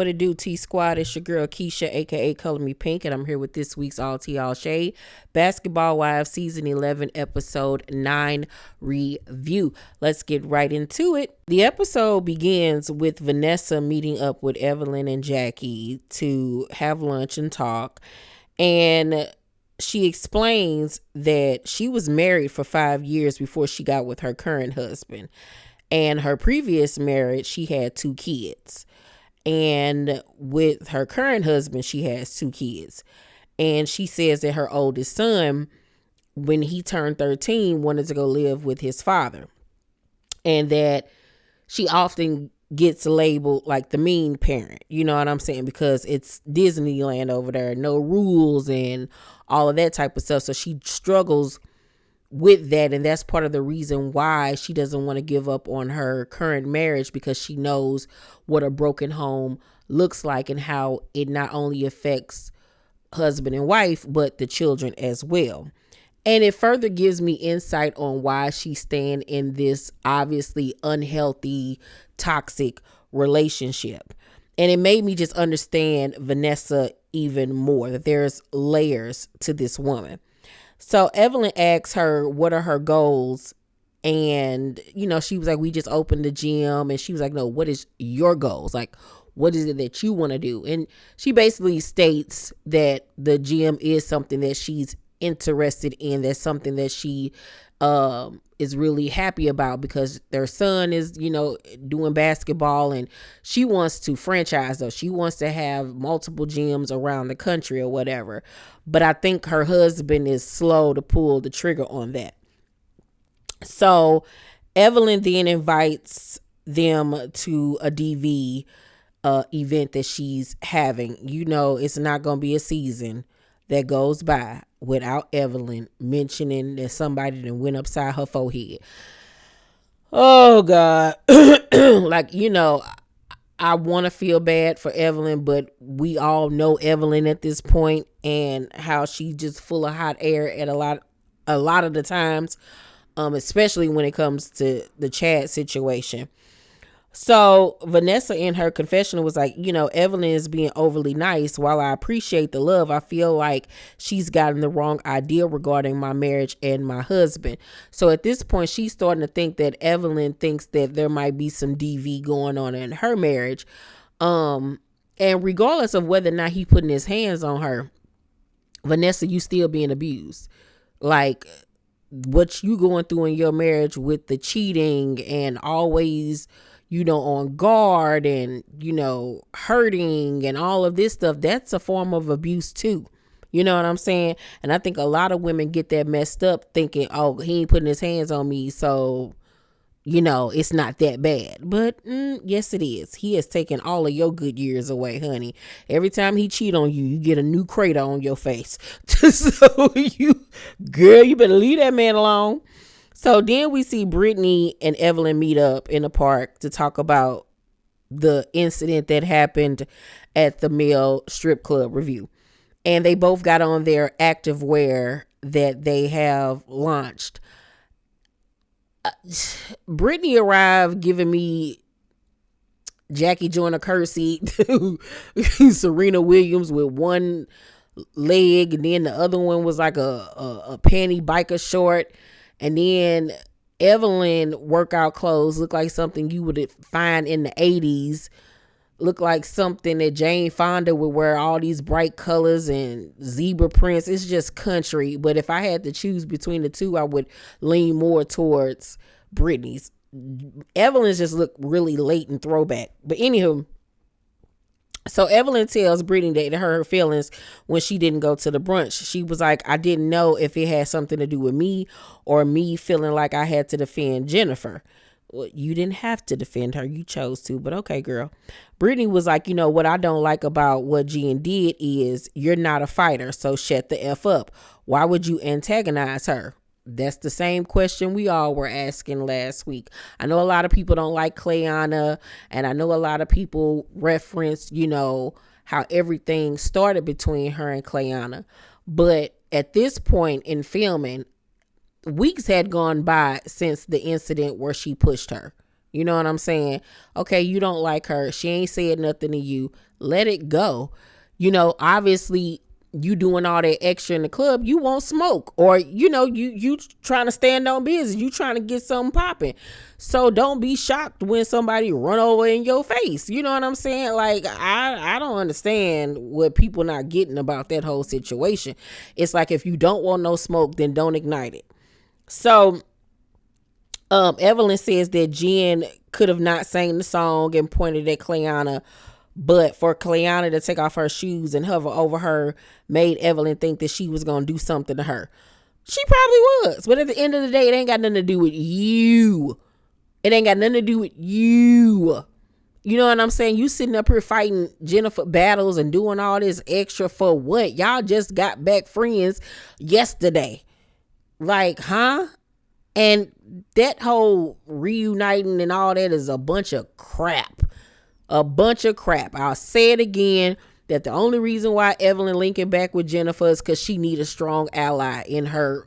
What it do, T Squad? It's your girl Keisha, aka Color Me Pynk, and I'm here with this week's All Tea All Shade Basketball Wives Season 11, Episode 9 review. Let's get right into it. The episode begins with Vanessa meeting up with Evelyn and Jac'Eil to have lunch and talk, and she explains that she was married for 5 years before she got with her current husband, and her previous marriage she had 2 kids. And with her current husband, she has 2 kids. And she says that her oldest son, when he turned 13, wanted to go live with his father. And that she often gets labeled like the mean parent. You know what I'm saying? Because it's Disneyland over there, no rules and all of that type of stuff. So she struggles with that, and that's part of the reason why she doesn't want to give up on her current marriage, because she knows what a broken home looks like and how it not only affects husband and wife but the children as well. And it further gives me insight on why she's staying in this obviously unhealthy, toxic relationship. And it made me just understand Vanessa even more, that there's layers to this woman. So Evelyn asks her, what are her goals? And, she was like, we just opened the gym. And she was like, no, what is your goals? Like, what is it that you want to do? And she basically states that the gym is something that she's interested in. That's something that she is really happy about, because their son is, doing basketball, and she wants to franchise those. She wants to have multiple gyms around the country or whatever. But I think her husband is slow to pull the trigger on that. So Evelyn then invites them to a DV event that she's having. It's not going to be a season that goes by without Evelyn mentioning that somebody that went upside her forehead. Oh God. I want to feel bad for Evelyn, but we all know Evelyn at this point, and how she just full of hot air at a lot of the times, especially when it comes to the Chad situation. So Vanessa in her confessional was like, Evelyn is being overly nice. While I appreciate the love, I feel like she's gotten the wrong idea regarding my marriage and my husband. So at this point, she's starting to think that Evelyn thinks that there might be some DV going on in her marriage. And regardless of whether or not he putting his hands on her, Vanessa, you still being abused. Like, what you going through in your marriage with the cheating and always on guard and, hurting and all of this stuff, that's a form of abuse too. You know what I'm saying? And I think a lot of women get that messed up, thinking, oh, he ain't putting his hands on me, so, it's not that bad. But yes, it is. He has taken all of your good years away, honey. Every time he cheat on you, you get a new crater on your face. So you better leave that man alone. So then we see Brittany and Evelyn meet up in the park to talk about the incident that happened at the male strip club review. And they both got on their activewear that they have launched. Brittany arrived giving me Jackie Joyner Kersey to Serena Williams with one leg, and then the other one was like a panty biker short. And then Evelyn workout clothes look like something you would find in the 80s. Look like something that Jane Fonda would wear, all these bright colors and zebra prints. It's just country. But if I had to choose between the two, I would lean more towards Brittany's. Evelyn's just look really late and throwback. But anywho, so Evelyn tells Brittany that her feelings when she didn't go to the brunch. She was like, I didn't know if it had something to do with me or me feeling like I had to defend Jennifer. Well, you didn't have to defend her. You chose to, but okay, girl. Brittany was like, what I don't like about what Jen did is you're not a fighter, so shut the F up. Why would you antagonize her? That's the same question we all were asking last week. I know a lot of people don't like Clayana, and I know a lot of people reference, how everything started between her and Clayana. But at this point in filming, weeks had gone by since the incident where she pushed her. You know what I'm saying? Okay, you don't like her. She ain't said nothing to you. Let it go. Obviously you doing all that extra in the club, you won't smoke, or you trying to stand on business, you trying to get something popping. So don't be shocked when somebody run over in your face. You know what I'm saying? Like, I don't understand what people not getting about that whole situation. It's like, if you don't want no smoke, then don't ignite it. So Evelyn says that Jen could have not sang the song and pointed at Cleanna, but for Cleanna to take off her shoes and hover over her made Evelyn think that she was going to do something to her. She probably was. But at the end of the day, it ain't got nothing to do with you. It ain't got nothing to do with you. You know what I'm saying? You sitting up here fighting Jennifer battles and doing all this extra for what? Y'all just got back friends yesterday. Like, huh? And that whole reuniting and all that is a bunch of crap. A bunch of crap. I'll say it again, that the only reason why Evelyn linking back with Jennifer is because she need a strong ally in her,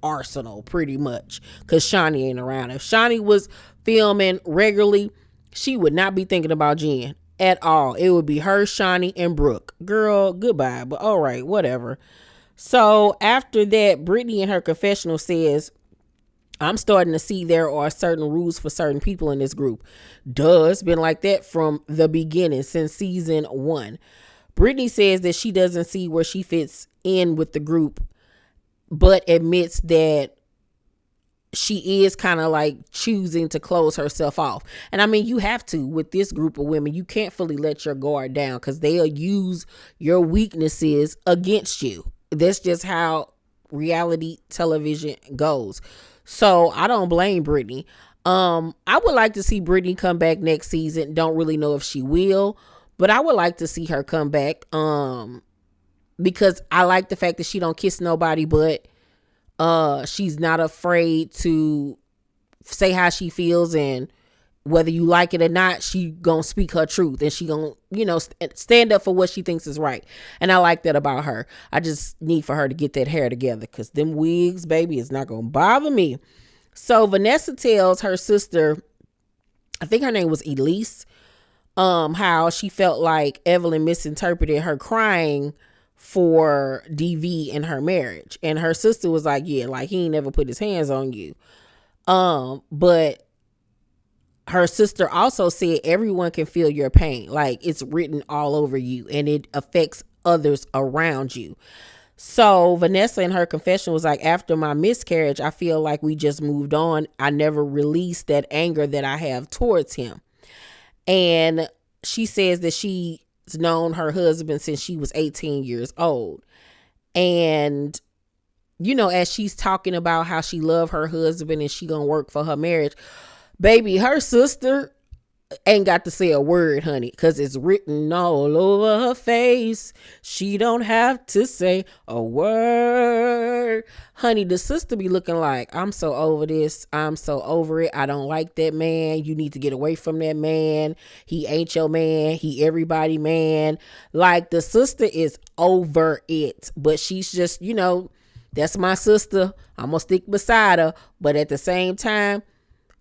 arsenal, pretty much. Because Shani ain't around. If Shani was filming regularly, she would not be thinking about Jen at all. It would be her, Shani, and Brooke. Girl, goodbye. But all right, whatever. So after that, Brittany in her confessional says, I'm starting to see there are certain rules for certain people in this group. Duh, it's been like that from the beginning, since season 1. Brittany says that she doesn't see where she fits in with the group, but admits that she is kind of like choosing to close herself off. And I mean, you have to with this group of women. You can't fully let your guard down, because they'll use your weaknesses against you. That's just how reality television goes. So I don't blame Brittany. I would like to see Brittany come back next season. Don't really know if she will, but I would like to see her come back. Because I like the fact that she don't kiss nobody, but she's not afraid to say how she feels, and whether you like it or not, she gonna speak her truth, and she gonna, stand up for what she thinks is right. And I like that about her. I just need for her to get that hair together, because them wigs, baby, is not gonna bother me. So Vanessa tells her sister, I think her name was Elise, how she felt like Evelyn misinterpreted her crying for DV in her marriage. And her sister was like, yeah, like he ain't never put his hands on you. But her sister also said everyone can feel your pain. Like, it's written all over you, and it affects others around you. So Vanessa in her confession was like, after my miscarriage, I feel like we just moved on. I never released that anger that I have towards him. And she says that she's known her husband since she was 18 years old. And, as she's talking about how she loved her husband and she gonna work for her marriage, baby, her sister ain't got to say a word, honey, because it's written all over her face. She don't have to say a word. Honey, the sister be looking like, I'm so over this. I'm so over it. I don't like that man. You need to get away from that man. He ain't your man. He everybody man. Like, the sister is over it, but she's just, that's my sister. I'm going to stick beside her. But at the same time,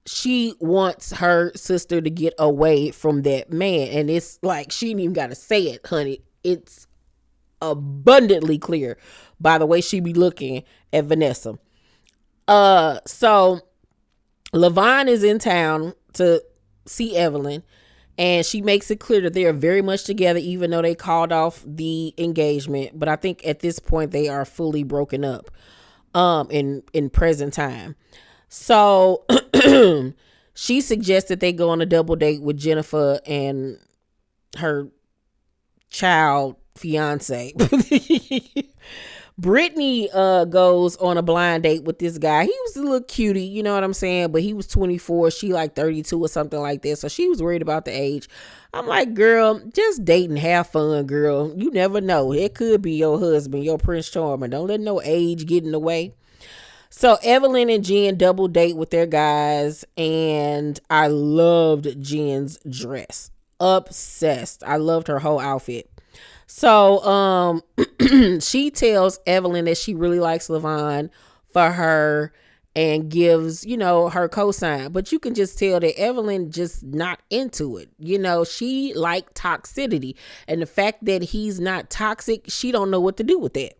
she wants her sister to get away from that man. And it's like, she ain't even got to say it, honey. It's abundantly clear by the way she be looking at Vanessa. So Lavon is in town to see Evelyn, and she makes it clear that they are very much together, even though they called off the engagement. But I think at this point they are fully broken up in present time. So she suggested they go on a double date with Jennifer and her child fiance. Brittany goes on a blind date with this guy. He was a little cutie, you know what I'm saying? But he was 24. She like 32 or something like that. So she was worried about the age. I'm like, girl, just date and have fun, girl. You never know. It could be your husband, your Prince Charming. Don't let no age get in the way. So Evelyn and Jen double date with their guys, and I loved Jen's dress. Obsessed. I loved her whole outfit. So she tells Evelyn that she really likes Lavon for her and gives, you know, her cosign. But you can just tell that Evelyn just not into it. You know, she like toxicity. And the fact that he's not toxic, she don't know what to do with that.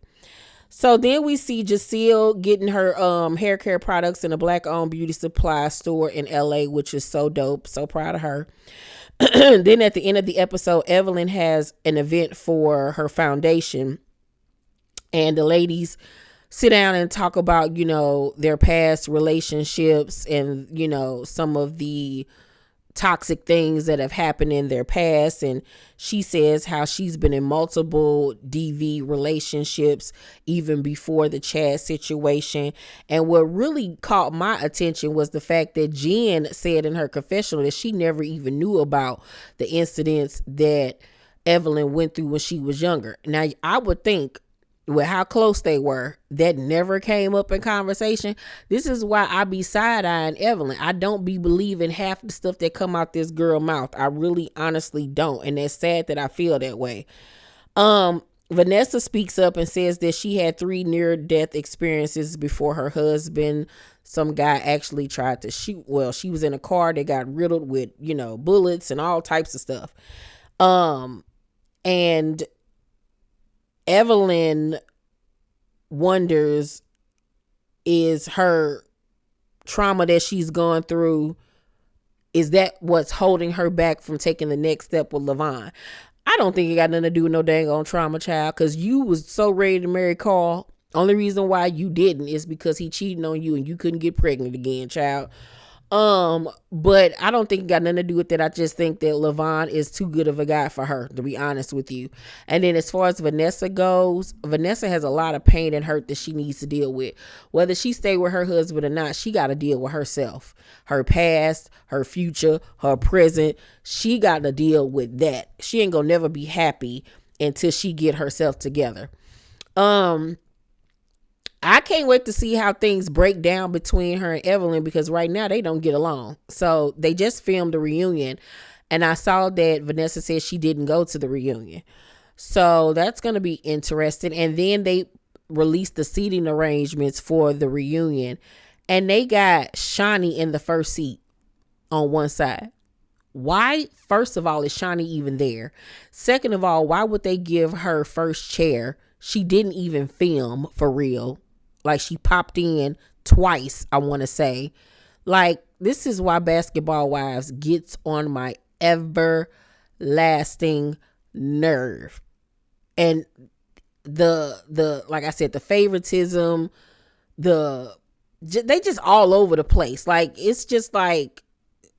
So then we see Jac'Eil getting her hair care products in a black-owned beauty supply store in LA, which is so dope. So proud of her. Then at the end of the episode, Evelyn has an event for her foundation, and the ladies sit down and talk about, you know, their past relationships and, you know, some of the toxic things that have happened in their past. And she says how she's been in multiple DV relationships even before the Chad situation. And what really caught my attention was the fact that Jen said in her confessional that she never even knew about the incidents that Evelyn went through when she was younger. Now, I would think with how close they were, that never came up in conversation. This is why I be side-eyeing Evelyn. I don't be believing half the stuff that come out this girl mouth. I really honestly don't. And it's sad that I feel that way. Vanessa speaks up and says that she had 3 near-death experiences before her husband. Some guy actually tried to shoot. Well, she was in a car that got riddled with, you know, bullets and all types of stuff. And Evelyn wonders, is her trauma that she's gone through, is that what's holding her back from taking the next step with Lavon? I don't think it got nothing to do with no dang on trauma, child, because you was so ready to marry Carl. Only reason why you didn't is because he cheated on you and you couldn't get pregnant again, child. But I don't think it got nothing to do with that. I just think that Lavon is too good of a guy for her, to be honest with you. And then as far as Vanessa goes, Vanessa has a lot of pain and hurt that she needs to deal with. Whether she stay with her husband or not, she got to deal with herself, her past, her future, her present. She got to deal with that. She ain't gonna never be happy until she get herself together. I can't wait to see how things break down between her and Evelyn, because right now they don't get along. So they just filmed a reunion, and I saw that Vanessa said she didn't go to the reunion. So that's going to be interesting. And then they released the seating arrangements for the reunion, and they got Shani in the first seat on one side. Why? First of all, is Shani even there? Second of all, why would they give her first chair? She didn't even film for real. Like, she popped in twice, I want to say. Like, this is why Basketball Wives gets on my everlasting nerve. And the like I said, the favoritism, they just all over the place. Like, it's just like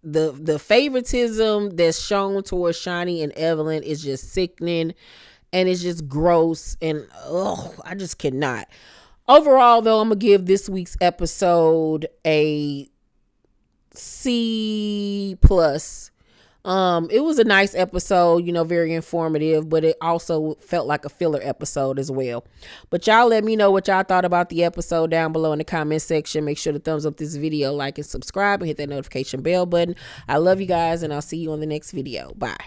the favoritism that's shown towards Shani and Evelyn is just sickening, and it's just gross, and I just cannot. Overall, though, I'm going to give this week's episode a C+. It was a nice episode, you know, very informative, but it also felt like a filler episode as well. But y'all let me know what y'all thought about the episode down below in the comment section. Make sure to thumbs up this video, like and subscribe, and hit that notification bell button. I love you guys, and I'll see you on the next video. Bye.